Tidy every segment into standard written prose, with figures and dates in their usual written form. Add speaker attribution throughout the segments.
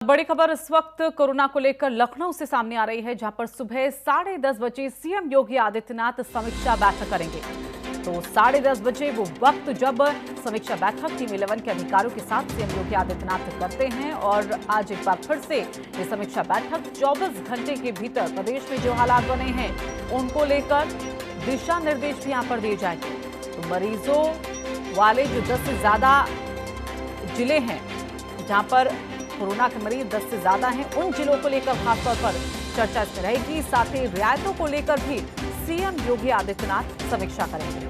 Speaker 1: बड़ी खबर इस वक्त कोरोना को लेकर लखनऊ से सामने आ रही है, जहां पर सुबह 10:30 बजे सीएम योगी आदित्यनाथ समीक्षा बैठक करेंगे। तो 10:30 बजे वो वक्त जब समीक्षा बैठक टीम 11 के अधिकारियों के साथ सीएम योगी आदित्यनाथ करते हैं। और आज एक बार फिर से ये समीक्षा बैठक 24 घंटे के भीतर प्रदेश में जो हालात बने हैं उनको लेकर दिशा निर्देश भी यहाँ पर दिए जाएंगे। तो मरीजों वाले जो 10 से ज्यादा जिले हैं जहां पर कोरोना के मरीज 10 से ज्यादा हैं, उन जिलों को लेकर खासतौर पर चर्चा इसमें रहेगी। साथ ही रियायतों को लेकर भी सीएम योगी आदित्यनाथ समीक्षा करेंगे।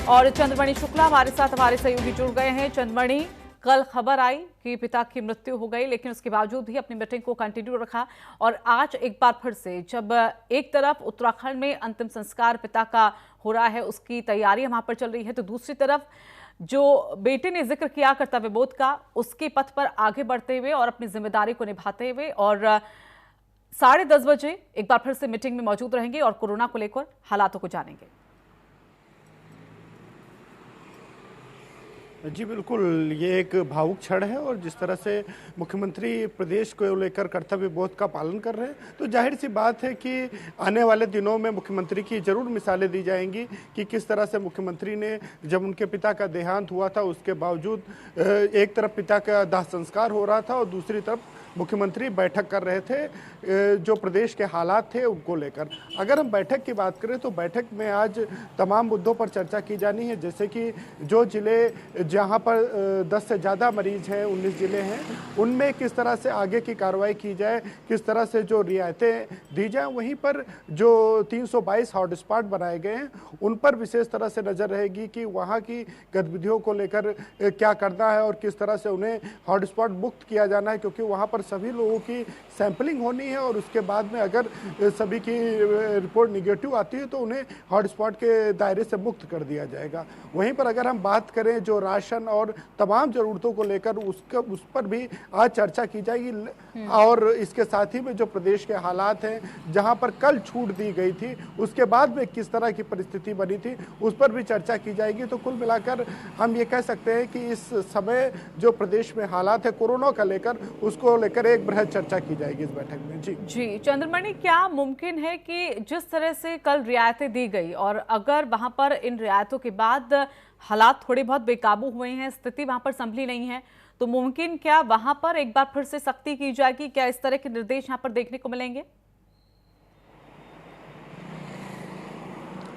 Speaker 1: और चंद्रमणि शुक्ला हमारे साथ हमारे सहयोगी जुड़ गए हैं। चंद्रमणि, कल खबर आई कि पिता की मृत्यु हो गई, लेकिन उसके बावजूद भी अपनी मीटिंग को कंटिन्यू रखा। और आज एक बार फिर से जब एक तरफ उत्तराखंड में अंतिम संस्कार पिता का हो रहा है, उसकी तैयारी वहां पर चल रही है, तो दूसरी तरफ जो बेटे ने जिक्र किया कर्तव्य बोध का, उसके पथ पर आगे बढ़ते हुए और अपनी जिम्मेदारी को निभाते हुए और 10:30 बजे एक बार फिर से मीटिंग में मौजूद रहेंगे और कोरोना को लेकर हालातों को जानेंगे।
Speaker 2: जी बिल्कुल, ये एक भावुक क्षण है और जिस तरह से मुख्यमंत्री प्रदेश को लेकर कर्तव्य बोध का पालन कर रहे हैं, तो जाहिर सी बात है कि आने वाले दिनों में मुख्यमंत्री की जरूर मिसालें दी जाएंगी कि किस तरह से मुख्यमंत्री ने जब उनके पिता का देहांत हुआ था उसके बावजूद एक तरफ पिता का दाह संस्कार हो रहा था और दूसरी तरफ मुख्यमंत्री बैठक कर रहे थे जो प्रदेश के हालात थे उनको लेकर। अगर हम बैठक की बात करें तो बैठक में आज तमाम मुद्दों पर चर्चा की जानी है, जैसे कि जो जिले जहां पर 10 से ज़्यादा मरीज हैं, 19 जिले हैं, उनमें किस तरह से आगे की कार्रवाई की जाए, किस तरह से जो रियायतें दी जाए। वहीं पर जो 322 हॉटस्पॉट बनाए गए हैं उन पर विशेष तरह से नज़र रहेगी कि वहाँ की गतिविधियों को लेकर क्या करना है और किस तरह से उन्हें हॉटस्पॉट मुक्त किया जाना है, क्योंकि वहाँ पर सभी लोगों की सैंपलिंग होनी है और उसके बाद में अगर सभी की रिपोर्ट निगेटिव आती है तो उन्हें हॉटस्पॉट के दायरे से मुक्त कर दिया जाएगा। वहीं पर अगर हम बात करें जो राशन और तमाम ज़रूरतों को लेकर उस पर भी आज चर्चा की जाएगी। और इसके साथ ही में जो प्रदेश के हालात हैं, जहां पर कल छूट दी गई थी उसके बाद में किस तरह की परिस्थिति बनी थी उस पर भी चर्चा की जाएगी। तो कुल मिलाकर हम ये कह सकते हैं कि इस समय जो प्रदेश में हालात है कोरोना का लेकर, उसको लेकर एक बृहद चर्चा की जाएगी इस बैठक में। जी
Speaker 1: चंद्रमणि, क्या मुमकिन है कि जिस तरह से कल रियायतें दी गई और अगर वहां पर इन रियायतों के बाद हालात थोड़े बहुत बेकाबू हुए हैं, स्थिति वहां पर संभली नहीं है, तो मुमकिन क्या वहां पर एक बार फिर से सख्ती की जाएगी? क्या इस तरह के निर्देश यहां पर देखने को मिलेंगे?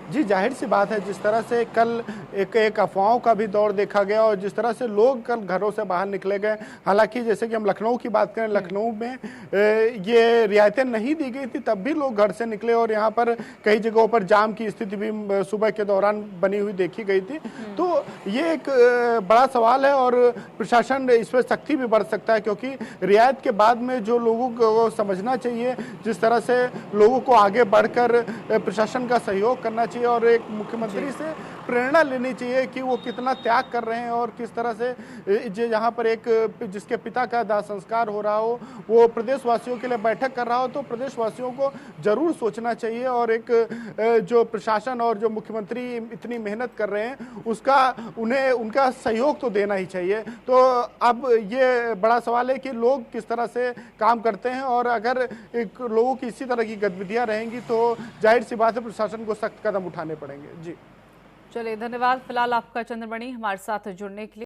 Speaker 2: जी जाहिर सी बात है, जिस तरह से कल एक अफवाहों का भी दौर देखा गया और जिस तरह से लोग कल घरों से बाहर निकले गए। हालांकि जैसे कि हम लखनऊ की बात करें, लखनऊ में ये रियायतें नहीं दी गई थी तब भी लोग घर से निकले और यहाँ पर कई जगहों पर जाम की स्थिति भी सुबह के दौरान बनी हुई देखी गई थी। तो ये एक बड़ा सवाल है और प्रशासन इस पर सख्ती भी बढ़ सकता है, क्योंकि रियायत के बाद में जो लोगों को समझना चाहिए, जिस तरह से लोगों को आगे बढ़कर प्रशासन का सहयोग करना चाहिए और एक मुख्यमंत्री से प्रेरणा लेनी चाहिए कि वो कितना त्याग कर रहे हैं और किस तरह से यहाँ पर एक जिसके पिता का दाह संस्कार हो रहा हो वो प्रदेशवासियों के लिए बैठक कर रहा हो, तो प्रदेशवासियों को जरूर सोचना चाहिए और एक जो प्रशासन और जो मुख्यमंत्री इतनी मेहनत कर रहे हैं उसका उन्हें उनका सहयोग तो देना ही चाहिए। तो अब ये बड़ा सवाल है कि लोग किस तरह से काम करते हैं और अगर लोगों की इसी तरह की गतिविधियां रहेंगी तो जाहिर सी बात है प्रशासन को सख्त कदम उठाने पड़ेंगे। जी
Speaker 1: चलिए, धन्यवाद फिलहाल आपका चंद्रमणि हमारे साथ जुड़ने के लिए।